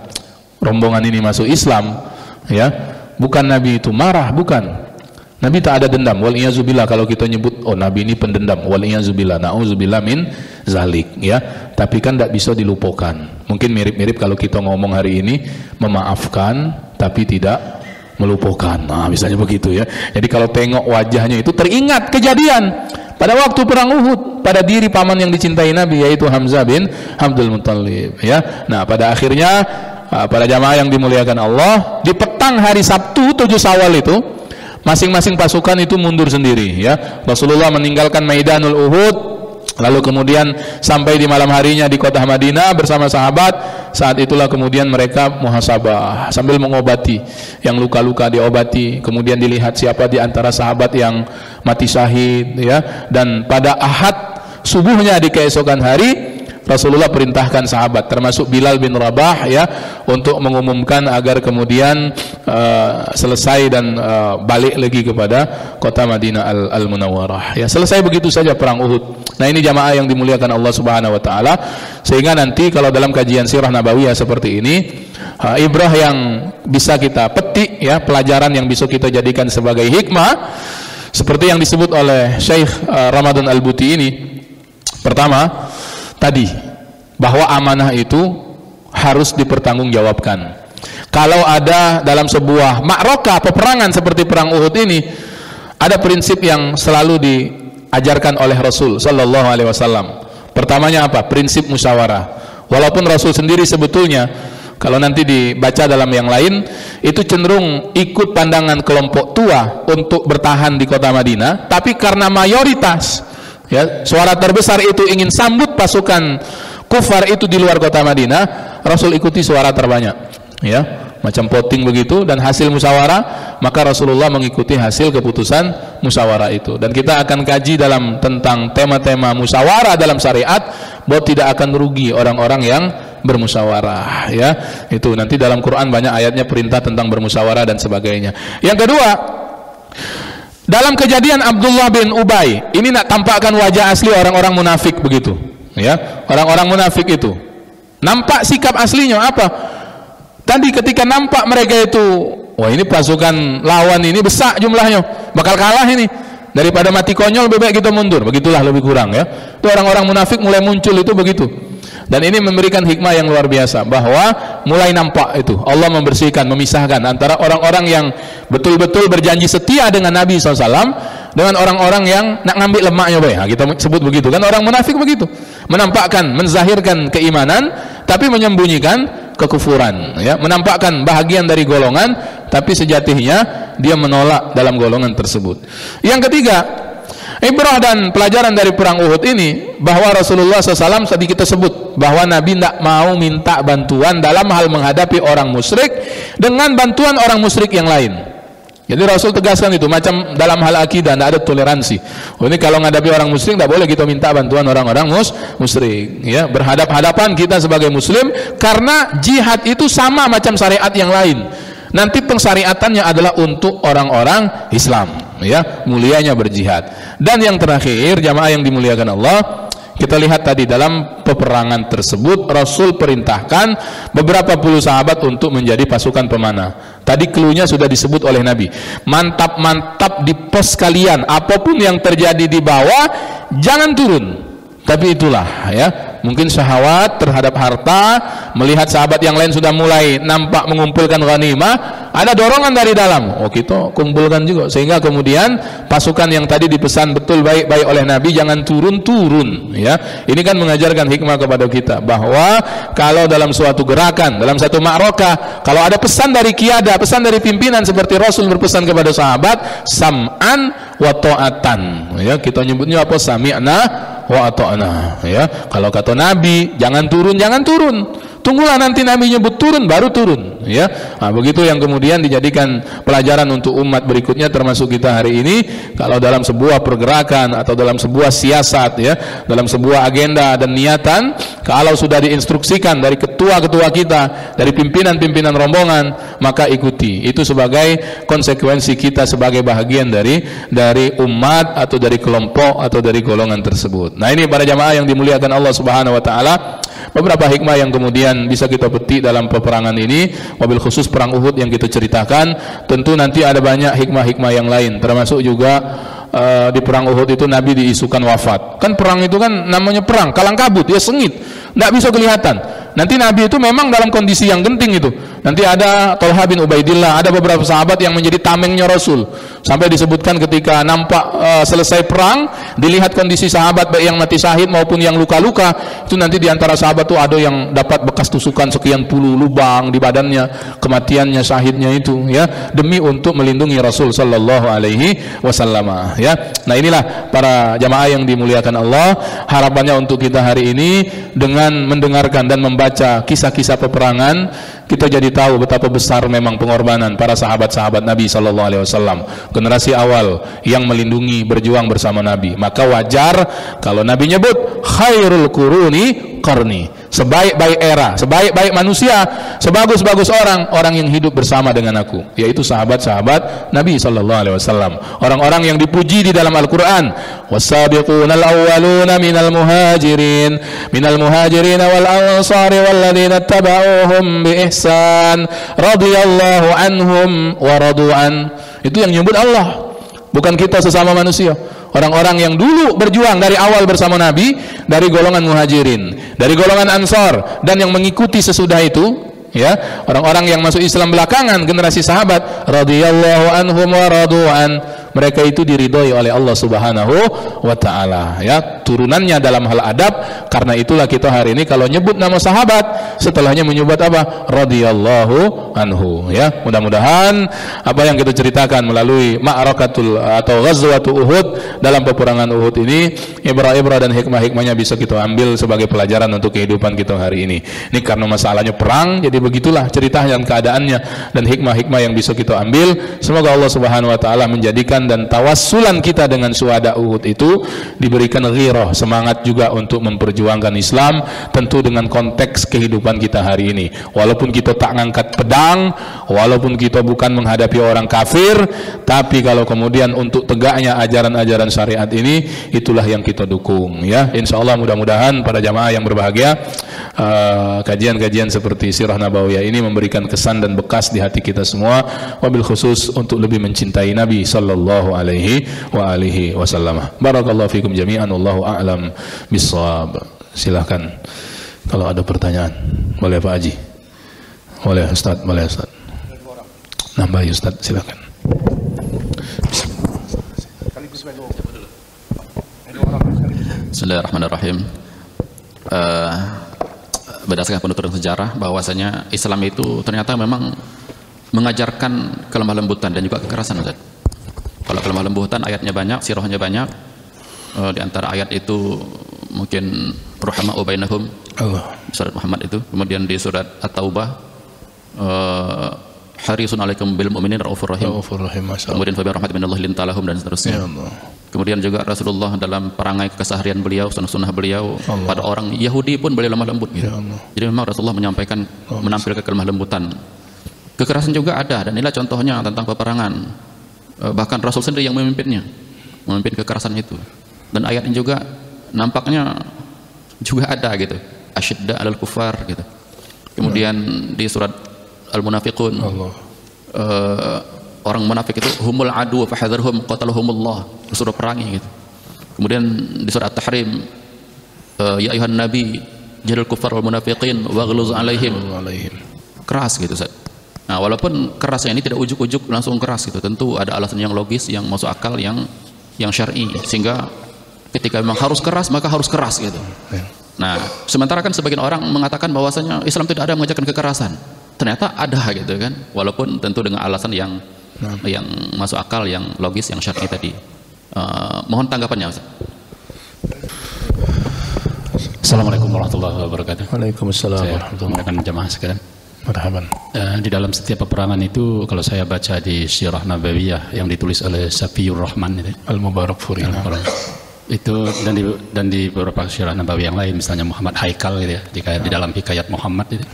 rombongan ini masuk Islam, ya, bukan Nabi itu marah, bukan. Nabi tak ada dendam. Wal iyazubillah, kalau kita nyebut, oh Nabi ini pendendam, wal iyazubillah, na'udzubillah min zalik, ya. Tapi kan tidak bisa dilupakan. Mungkin mirip-mirip kalau kita ngomong hari ini, memaafkan tapi tidak melupakan. Nah, misalnya begitu, ya. Jadi kalau tengok wajahnya itu teringat kejadian pada waktu perang Uhud pada diri paman yang dicintai Nabi, yaitu Hamzah bin Abdul Muttalib, ya. Nah, pada akhirnya para jamaah yang dimuliakan Allah, di petang hari Sabtu 7 Syawal itu masing-masing pasukan itu mundur sendiri, ya. Rasulullah meninggalkan Maidanul Uhud, lalu kemudian sampai di malam harinya di kota Madinah bersama sahabat. Saat itulah kemudian mereka muhasabah sambil mengobati yang luka-luka, diobati, kemudian dilihat siapa di antara sahabat yang mati syahid, ya. Dan pada Ahad subuhnya di keesokan hari, Rasulullah perintahkan sahabat termasuk Bilal bin Rabah, ya, untuk mengumumkan agar kemudian selesai dan balik lagi kepada kota Madinah al-Munawwarah, ya. Selesai begitu saja perang Uhud. Nah, ini jamaah yang dimuliakan Allah Subhanahu wa taala, sehingga nanti kalau dalam kajian sirah nabawiyah seperti ini, ibrah yang bisa kita petik, ya, pelajaran yang bisa kita jadikan sebagai hikmah, seperti yang disebut oleh Syekh Ramadan Al-Buti ini. Pertama, tadi bahwa amanah itu harus dipertanggungjawabkan. Kalau ada dalam sebuah ma'rakah, peperangan seperti perang Uhud ini, ada prinsip yang selalu diajarkan oleh Rasul sallallahu alaihi wasallam. Pertamanya apa? Prinsip musyawarah. Walaupun Rasul sendiri sebetulnya kalau nanti dibaca dalam yang lain itu cenderung ikut pandangan kelompok tua untuk bertahan di kota Madinah, tapi karena mayoritas, ya, suara terbesar itu ingin sambut pasukan kufar itu di luar kota Madinah, Rasul ikuti suara terbanyak, ya, macam voting begitu. Dan hasil musyawarah, maka Rasulullah mengikuti hasil keputusan musyawarah itu. Dan kita akan kaji dalam tentang tema-tema musyawarah dalam syariat, bahwa tidak akan rugi orang-orang yang bermusyawarah, ya. Itu nanti dalam Quran banyak ayatnya perintah tentang bermusyawarah dan sebagainya. Yang kedua, dalam kejadian Abdullah bin Ubay ini nak tampakkan wajah asli orang-orang munafik begitu, ya. Orang-orang munafik itu nampak sikap aslinya apa? Tadi ketika nampak mereka itu, wah ini pasukan lawan ini besar jumlahnya, bakal kalah ini, daripada mati konyol lebih baik kita mundur. Begitulah lebih kurang, ya. Itu orang-orang munafik mulai muncul itu begitu. Dan ini memberikan hikmah yang luar biasa, bahwa mulai nampak itu Allah membersihkan, memisahkan antara orang-orang yang betul-betul berjanji setia dengan Nabi SAW dengan orang-orang yang nak ngambil lemaknya, Nah, kita sebut begitu kan, orang munafik begitu, menampakkan, menzahirkan keimanan tapi menyembunyikan kekufuran, ya, menampakkan bahagian dari golongan tapi sejatinya dia menolak dalam golongan tersebut. Yang ketiga, ibrah dan pelajaran dari perang Uhud ini, bahwa Rasulullah SAW tadi kita sebut bahwa Nabi tidak mau minta bantuan dalam hal menghadapi orang musyrik dengan bantuan orang musyrik yang lain. Jadi Rasul tegaskan itu, macam dalam hal akidah tidak ada toleransi. Ini kalau menghadapi orang musyrik tidak boleh kita minta bantuan orang-orang musyrik, ya. Berhadap-hadapan kita sebagai muslim, karena jihad itu sama macam syariat yang lain. Nanti pensyariatannya adalah untuk orang-orang Islam, ya, mulianya berjihad. Dan yang terakhir, jamaah yang dimuliakan Allah, kita lihat tadi dalam peperangan tersebut Rasul perintahkan beberapa puluh sahabat untuk menjadi pasukan pemanah. Tadi cluenya sudah disebut oleh Nabi, mantap-mantap di pos kalian, apapun yang terjadi di bawah jangan turun. Tapi itulah, ya, mungkin syahwat terhadap harta, melihat sahabat yang lain sudah mulai nampak mengumpulkan ghanimah, ada dorongan dari dalam, oh kita kumpulkan juga, sehingga kemudian pasukan yang tadi dipesan betul baik-baik oleh Nabi jangan turun-turun, ya. Ini kan mengajarkan hikmah kepada kita bahwa kalau dalam suatu gerakan, dalam satu ma'rakah, kalau ada pesan dari qiyada, pesan dari pimpinan seperti Rasul berpesan kepada sahabat, sam'an wa ta'atan, ya, kita nyebutnya apa, sami'na wa ata'na, ya. Kalau kata Nabi jangan turun, jangan turun, tunggulah nanti Nabi nyebut turun baru turun, ya. Nah, begitu yang kemudian dijadikan pelajaran untuk umat berikutnya, termasuk kita hari ini. Kalau dalam sebuah pergerakan atau dalam sebuah siasat, ya, dalam sebuah agenda dan niatan, kalau sudah diinstruksikan dari ketua-ketua kita, dari pimpinan-pimpinan rombongan, maka ikuti. Itu sebagai konsekuensi kita sebagai bahagian dari umat atau dari kelompok atau dari golongan tersebut. Nah, ini para jamaah yang dimuliakan Allah Subhanahu wa taala, beberapa hikmah yang kemudian bisa kita petik dalam peperangan ini, wabil khusus perang Uhud yang kita ceritakan. Tentu nanti ada banyak hikmah-hikmah yang lain, termasuk juga di perang Uhud itu Nabi diisukan wafat. Kan perang itu kan namanya perang kalang kabut, ya, sengit, tidak bisa kelihatan. Nanti Nabi itu memang dalam kondisi yang genting itu. Nanti ada Thalha bin Ubaidillah, ada beberapa sahabat yang menjadi tamengnya Rasul. Sampai disebutkan ketika nampak selesai perang, dilihat kondisi sahabat baik yang mati syahid maupun yang luka-luka, itu nanti diantara sahabat itu ada yang dapat bekas tusukan sekian puluh lubang di badannya, kematiannya, syahidnya itu, ya, demi untuk melindungi Rasul sallallahu alaihi wasallam, ya. Nah, inilah para jamaah yang dimuliakan Allah, harapannya untuk kita hari ini dengan mendengarkan dan membaca kisah-kisah peperangan, kita jadi tahu betapa besar memang pengorbanan para sahabat-sahabat Nabi sallallahu alaihi wasallam, generasi awal yang melindungi, berjuang bersama Nabi. Maka wajar kalau Nabi nyebut khairul quruni qarni, sebaik-baik era, sebaik-baik manusia, sebagus-bagus orang yang hidup bersama dengan aku, yaitu sahabat-sahabat Nabi sallallahu alaihi wasallam, orang-orang yang dipuji di dalam Al-Qur'an. Was-sabiqunal awwaluna minal muhajirin wal ansari walladzina tabauhum bi ihsan radhiyallahu anhum wa radu'an. Itu yang nyebut Allah, bukan kita sesama manusia. Orang-orang yang dulu berjuang dari awal bersama Nabi, dari golongan muhajirin, dari golongan ansar, dan yang mengikuti sesudah itu, ya, orang-orang yang masuk Islam belakangan, generasi sahabat, radhiyallahu anhum wa radu'an. Mereka itu diridhoi oleh Allah Subhanahu wa taala, ya, turunannya dalam hal adab. Karena itulah kita hari ini kalau nyebut nama sahabat, setelahnya menyebut apa? Radhiyallahu anhu, ya. Mudah-mudahan apa yang kita ceritakan melalui ma'rakatul atau ghazwatul Uhud, dalam peperangan Uhud ini, ibrah-ibrah dan hikmah-hikmahnya bisa kita ambil sebagai pelajaran untuk kehidupan kita hari ini. Ini karena masalahnya perang, jadi begitulah ceritanya dan keadaannya, dan hikmah-hikmah yang bisa kita ambil. Semoga Allah Subhanahu wa taala menjadikan dan tawassulan kita dengan syuhada Uhud itu diberikan ghirah, semangat juga untuk memperjuangkan Islam, tentu dengan konteks kehidupan kita hari ini. Walaupun kita tak ngangkat pedang, walaupun kita bukan menghadapi orang kafir, tapi kalau kemudian untuk tegaknya ajaran-ajaran syariat ini, itulah yang kita dukung, ya. Insyaallah mudah-mudahan para jamaah yang berbahagia, kajian-kajian seperti Sirah Nabawiyah ini memberikan kesan dan bekas di hati kita semua, wabil khusus untuk lebih mencintai Nabi sallallahu alaihi wa alihi wasallam. Barakallahu fikum jami'an, wallahu a'lam bissawab. Silakan Kalau ada pertanyaan, boleh Pak Haji. Boleh Ustaz, boleh Ustaz. Nambah ya Ustaz, silakan. Bismillahirrahmanirrahim. Berdasarkan penuturan sejarah bahwasanya Islam itu ternyata memang mengajarkan kelemah lembutan dan juga kekerasan, Ustaz. Kalau kelemah lembutan ayatnya banyak, sirahnya banyak. Di antara ayat itu mungkin ruhama'u bainahum, surat Muhammad itu. Kemudian di surat At-Taubah, harisun alaikum bil mu'minin raufur rahim. Kemudian fa bi rahmatin minallahi lintalahum dan seterusnya. Kemudian juga Rasulullah dalam perangai keseharian beliau, sunnah-sunnah beliau pada orang Yahudi pun boleh lemah lembut gitu. Jadi memang Rasulullah menyampaikan, menampilkan kelemah lembutan. Kekerasan juga ada, dan inilah contohnya tentang peperangan. Bahkan Rasul sendiri yang memimpinnya, memimpin kekerasan itu. Dan ayat ini juga nampaknya juga ada gitu, asyidda alal kufar gitu. Kemudian di surat Al-Munafiqun, orang munafik itu humul adu fahadzarhum qatalahumullah, suruh perangi gitu. Kemudian di surat At-Tahrim, ya ayuhan nabi jadil kufar wal munafiqin waghluz alaihim, keras gitu Ustaz. Nah, walaupun kerasnya ini tidak ujuk-ujuk langsung keras gitu, tentu ada alasan yang logis, yang masuk akal, yang syar'i, sehingga ketika memang harus keras maka harus keras gitu. Nah, sementara kan sebagian orang mengatakan bahwasanya Islam tidak ada mengajarkan kekerasan. Ternyata ada gitu kan, walaupun tentu dengan alasan yang masuk akal, yang logis, yang syar'i tadi. Mohon tanggapannya, Ustaz. Assalamualaikum warahmatullahi wabarakatuh. Waalaikumsalam warahmatullahi wabarakatuh. Jamaah sekalian. Marhaban. Di dalam setiap peperangan itu, kalau saya baca di Sirah Nabawiyah yang ditulis oleh Safiyur Rahman itu, Al-Mubarakfuri itu, dan di beberapa Sirah Nabawiyah yang lain, misalnya Muhammad Haikal gitu ya, di dalam Hikayat Muhammad itu,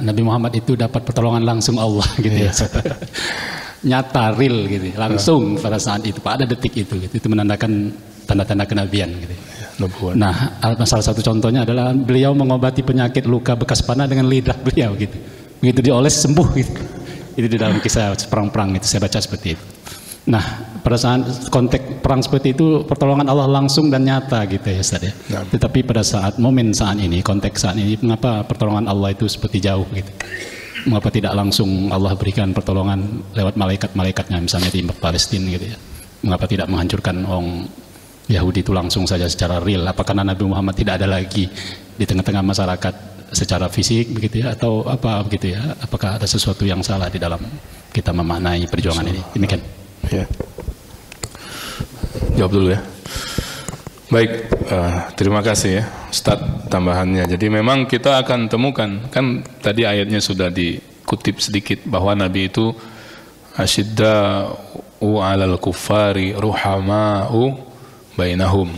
Nabi Muhammad itu dapat pertolongan langsung Allah gitu ya. Nyata, real gitu, langsung pada saat itu, pada detik itu gitu. Itu menandakan tanda-tanda kenabian gitu. Nah, salah satu contohnya adalah beliau mengobati penyakit luka bekas panah dengan lidah beliau gitu. Begitu dioles sembuh gitu. Itu di dalam kisah perang-perang itu saya baca seperti itu. Nah, pada saat konteks perang seperti itu, pertolongan Allah langsung dan nyata gitu ya Ustaz ya. Tetapi pada saat momen saat ini, konteks saat ini, mengapa pertolongan Allah itu seperti jauh gitu? Mengapa tidak langsung Allah berikan pertolongan lewat malaikat-malaikatnya, misalnya di Palestina gitu ya? Mengapa tidak menghancurkan orang Yahudi itu langsung saja secara real? Apakah Nabi Muhammad tidak ada lagi di tengah-tengah masyarakat secara fisik begitu ya, atau apa begitu ya? Apakah ada sesuatu yang salah di dalam kita memaknai perjuangan ini? Demikian. Ya. Jawab dulu ya. Baik, terima kasih ya Ustaz tambahannya. Jadi memang kita akan temukan, kan tadi ayatnya sudah dikutip sedikit bahwa Nabi itu asyidda'u 'alal kuffari ruhama'u bainahum.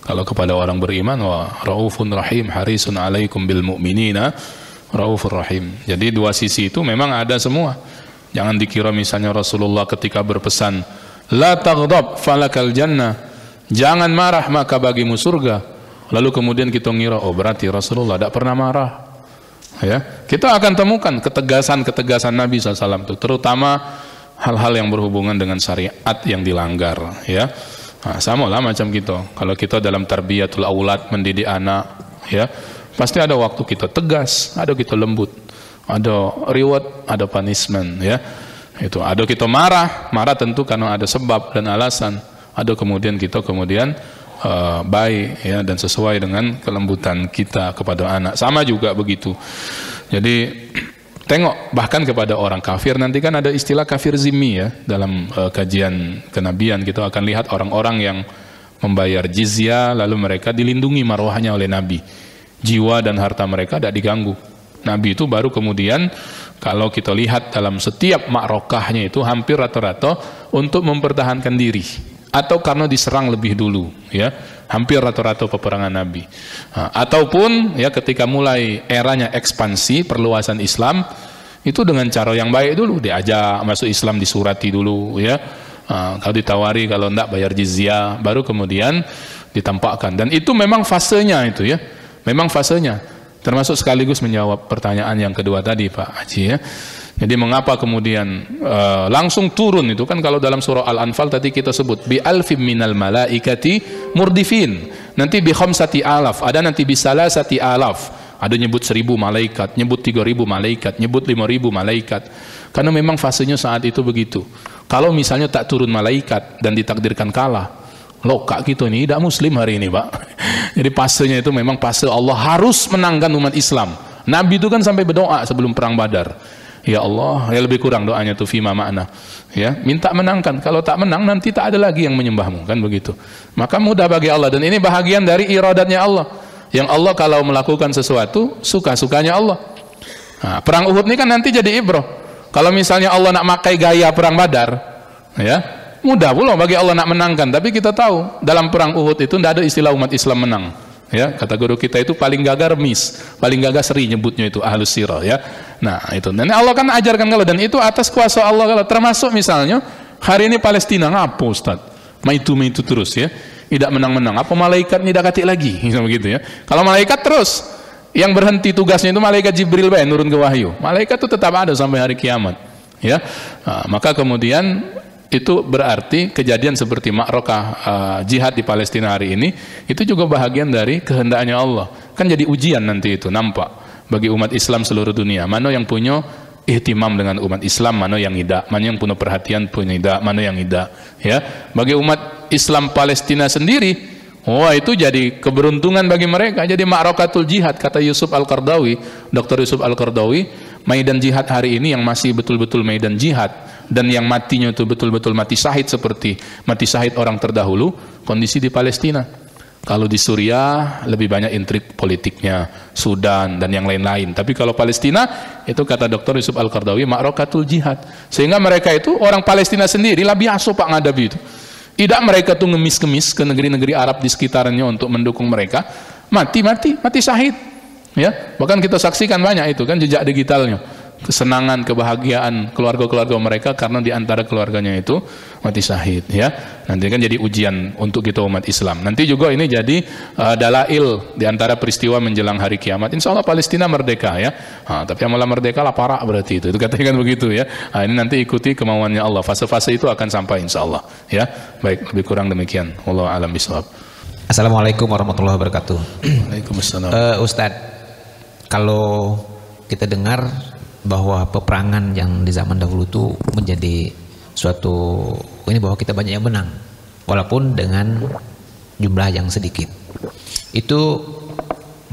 Kalau kepada orang beriman, wa raufun rahim, harisun alaikum bil mu'minina raufur rahim. Jadi dua sisi itu memang ada semua. Jangan dikira misalnya Rasulullah ketika berpesan la taghdab falakal jannah, jangan marah maka bagimu surga, lalu kemudian kita ngira oh berarti Rasulullah tidak pernah marah ya. Kita akan temukan ketegasan Nabi SAW itu, terutama hal-hal yang berhubungan dengan syariat yang dilanggar ya. Nah, sama lah macam kita. Kalau kita dalam tarbiyatul aulad, mendidik anak ya, pasti ada waktu kita tegas, ada kita lembut, ada reward, ada punishment ya. Itu ada kita marah tentu karena ada sebab dan alasan. Ada kemudian kita baik ya, dan sesuai dengan kelembutan kita kepada anak. Sama juga begitu. Jadi tengok bahkan kepada orang kafir, nanti kan ada istilah kafir zimmi ya, dalam kajian kenabian kita akan lihat orang-orang yang membayar jizyah lalu mereka dilindungi marwahnya oleh Nabi, jiwa dan harta mereka tidak diganggu. Nabi itu baru kemudian, kalau kita lihat dalam setiap makrokahnya itu hampir rata-rata untuk mempertahankan diri atau karena diserang lebih dulu ya, hampir rata-rata peperangan Nabi. Ataupun ya ketika mulai eranya ekspansi perluasan Islam, itu dengan cara yang baik dulu, diajak masuk Islam, disurati dulu ya, kalau ditawari, kalau enggak bayar jizyah, baru kemudian ditampakkan. Dan itu memang fasenya itu ya, memang fasenya, termasuk sekaligus menjawab pertanyaan yang kedua tadi Pak Haji ya. Jadi mengapa kemudian langsung turun itu kan, kalau dalam surah Al-Anfal tadi kita sebut bi alfim minal malaikati murdifin, nanti bi khamsati alaf, ada nanti bi salasati alaf, ada nyebut 1000 malaikat, nyebut 3000 malaikat, nyebut 5000 malaikat, karena memang fasenya saat itu begitu. Kalau misalnya tak turun malaikat dan ditakdirkan kalah, lokak gitu ini tidak muslim hari ini Pak. Jadi fasenya itu memang fase Allah harus menangkan umat Islam. Nabi itu kan sampai berdoa sebelum perang Badar, ya Allah, ya lebih kurang doanya tuh fima makna, ya minta menangkan, kalau tak menang nanti tak ada lagi yang menyembahmu, kan begitu. Maka mudah bagi Allah, dan ini bahagian dari iradatnya Allah, yang Allah kalau melakukan sesuatu suka-sukanya Allah. Nah, perang Uhud ini kan nanti jadi ibrah. Kalau misalnya Allah nak makai gaya perang Badar, ya mudah pula bagi Allah nak menangkan. Tapi kita tahu dalam perang Uhud itu tidak ada istilah umat Islam menang. Ya, kata guru kita itu paling gagah remis, paling gagah seri nyebutnya itu ahlus sirah, ya. Nah itu, dan Allah kan ajarkan kalau, dan itu atas kuasa Allah kalau, termasuk misalnya hari ini Palestina ngapa Ustaz, maitu terus ya, tidak menang-menang, apa malaikat tidak katik lagi, begitu ya. Kalau malaikat terus, yang berhenti tugasnya itu malaikat Jibril nurun ke wahyu, malaikat itu tetap ada sampai hari kiamat, ya. Nah, maka kemudian itu berarti kejadian seperti Ma'rakah jihad di Palestina hari ini itu juga bahagian dari kehendaknya Allah. Kan jadi ujian nanti itu nampak bagi umat Islam seluruh dunia. Mana yang punya ihtimam dengan umat Islam, mana yang tidak, mana yang punya perhatian, punya tidak, mana yang tidak. Ya, bagi umat Islam Palestina sendiri, wah itu jadi keberuntungan bagi mereka. Jadi Ma'rakatul jihad, kata Yusuf Al-Qardawi, Dr. Yusuf Al-Qardawi, maidan jihad hari ini yang masih betul-betul maidan jihad, dan yang matinya itu betul-betul mati syahid seperti mati syahid orang terdahulu, kondisi di Palestina. Kalau di Suriah lebih banyak intrik politiknya, Sudan dan yang lain-lain. Tapi kalau Palestina itu kata Dr. Yusuf Al-Qardawi Ma'rakatul jihad. Sehingga mereka itu orang Palestina sendiri lah biasa Pak ngadapi itu. Tidak mereka tuh ngemis-kemis ke negeri-negeri Arab di sekitarnya untuk mendukung mereka, mati syahid. Ya, bahkan kita saksikan banyak itu kan jejak digitalnya. Kesenangan, kebahagiaan keluarga-keluarga mereka karena diantara keluarganya itu mati syahid, ya. Nanti kan jadi ujian untuk kita umat Islam. Nanti juga ini jadi dalail diantara peristiwa menjelang hari kiamat. Insya Allah Palestina merdeka, ya. Tapi yang malah merdeka lah parah berarti itu katanya kan begitu, ya. Ini nanti ikuti kemauannya Allah. Fase-fase itu akan sampai insya Allah, ya. Baik, lebih kurang demikian. Wallahu a'lam bishawab. Assalamualaikum warahmatullahi wabarakatuh. Waalaikumsalam. Ustadz, kalau kita dengar bahwa peperangan yang di zaman dahulu itu menjadi suatu ini, bahwa kita banyak yang menang walaupun dengan jumlah yang sedikit, itu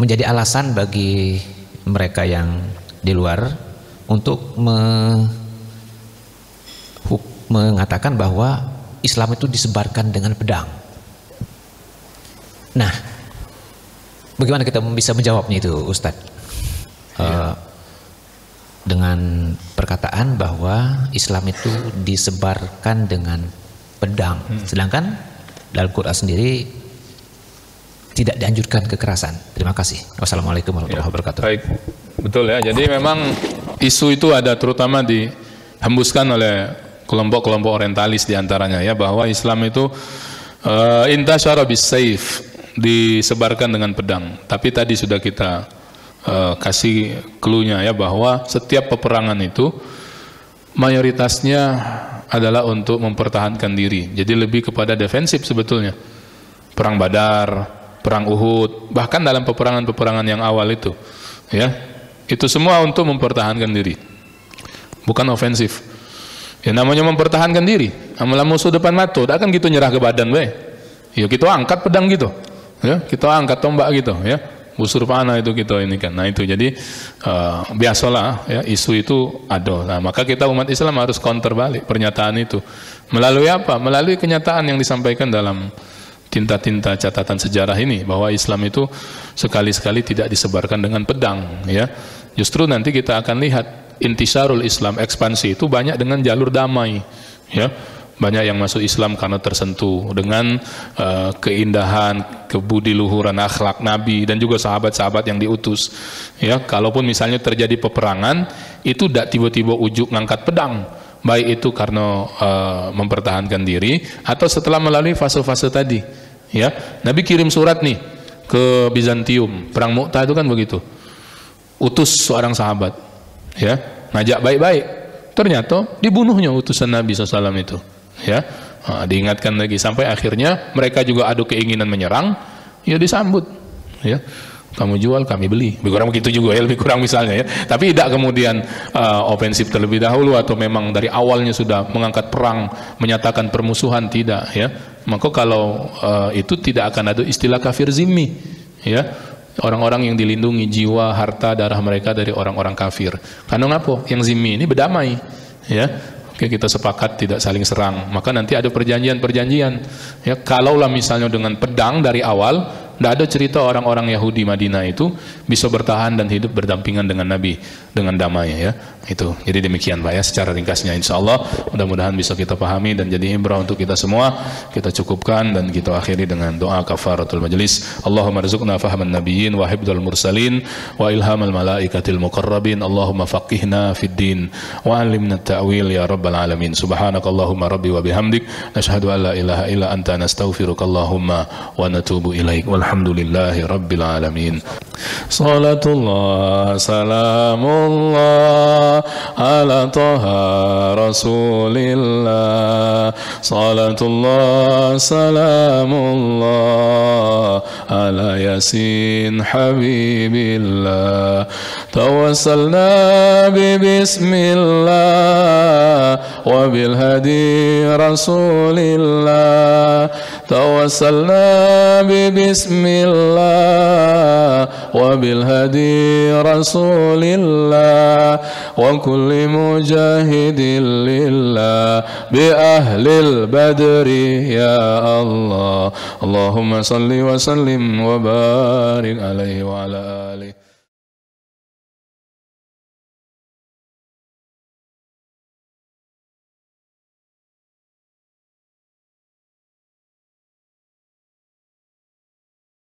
menjadi alasan bagi mereka yang di luar untuk mengatakan bahwa Islam itu disebarkan dengan pedang. Nah, bagaimana kita bisa menjawabnya itu Ustadz? Dengan perkataan bahwa Islam itu disebarkan dengan pedang, sedangkan dalam Quran sendiri tidak dianjurkan kekerasan. Terima kasih. Wassalamualaikum warahmatullahi wabarakatuh. Baik, betul ya. Jadi memang isu itu ada terutama dihembuskan oleh kelompok-kelompok orientalis diantaranya, ya, bahwa Islam itu intasyara bis-saif, disebarkan dengan pedang. Tapi tadi sudah kita kasih clue-nya, ya, bahwa setiap peperangan itu mayoritasnya adalah untuk mempertahankan diri. Jadi lebih kepada defensif sebetulnya. Perang Badar, perang Uhud, bahkan dalam peperangan-peperangan yang awal itu, ya, itu semua untuk mempertahankan diri, bukan ofensif. Ya, namanya mempertahankan diri. Amalan musuh depan mata, dah kan gitu nyerah ke badan, ya kita angkat pedang gitu, ya, kita angkat tombak gitu, ya. Busur panah itu kita ini kan. Nah itu jadi biasalah, ya, isu itu ada. Nah maka kita umat Islam harus counter balik pernyataan itu. Melalui apa? Melalui kenyataan yang disampaikan dalam tinta-tinta catatan sejarah ini, bahwa Islam itu sekali-sekali tidak disebarkan dengan pedang, ya. Justru nanti kita akan lihat intisarul Islam, ekspansi itu banyak dengan jalur damai, ya. Banyak yang masuk Islam karena tersentuh dengan keindahan, kebudiluhuran akhlak Nabi dan juga sahabat-sahabat yang diutus. Ya, kalaupun misalnya terjadi peperangan, itu tidak tiba-tiba ujuk ngangkat pedang, baik itu karena mempertahankan diri atau setelah melalui fase-fase tadi. Ya, Nabi kirim surat nih ke Bizantium, perang Mu'tah itu kan begitu. Utus seorang sahabat, ya, ngajak baik-baik. ternyata dibunuhnya utusan Nabi SAW itu, ya. Diingatkan lagi sampai akhirnya mereka juga adu keinginan menyerang, ya disambut, ya. Kamu jual, kami beli. Lebih kurang begitu juga ya, lebih kurang misalnya ya. Tapi tidak kemudian ofensif terlebih dahulu atau memang dari awalnya sudah mengangkat perang, menyatakan permusuhan, tidak ya. Maka kalau itu tidak akan ada istilah kafir zimmi ya. Orang-orang yang dilindungi jiwa, harta, darah mereka dari orang-orang kafir. Karena ngapa? Yang zimmi ini berdamai ya. Oke, kita sepakat tidak saling serang. Maka nanti ada perjanjian-perjanjian ya. Kalaulah misalnya dengan pedang dari awal, tidak ada cerita orang-orang Yahudi Madinah itu bisa bertahan dan hidup berdampingan dengan Nabi dengan damai ya. Itu. Jadi demikian Pak ya secara ringkasnya, insyaallah mudah-mudahan bisa kita pahami dan jadi ibrah untuk kita semua. Kita cukupkan dan kita akhiri dengan doa kafaratul majlis. Allahumma rizqna fahman nabiyyin wa hibdal mursalin wa ilhamal malaikatil muqarrabin. Allahumma faqihna fid din wa 'allimna at-ta'wil ya rabbal alamin. Subhanakallahumma rabbi wa bihamdik nashhadu an la ilaha illa anta nastaghfiruka Allahumma wa natubu ilaik. Alhamdulillahi rabbil alamin. Salatullah salamullah ala taha rasulillah. Salatullah salamullah ala yasin habibillah. Tawassalna bi bismillah wa bil hadi rasulillah. Tawassalna bi bismillah wa bil hadi rasulillah wa kulli mujahidin lillah bi ahlil badri ya Allah. Allahumma salli wa sallim wa barik alaihi wa ala alihi.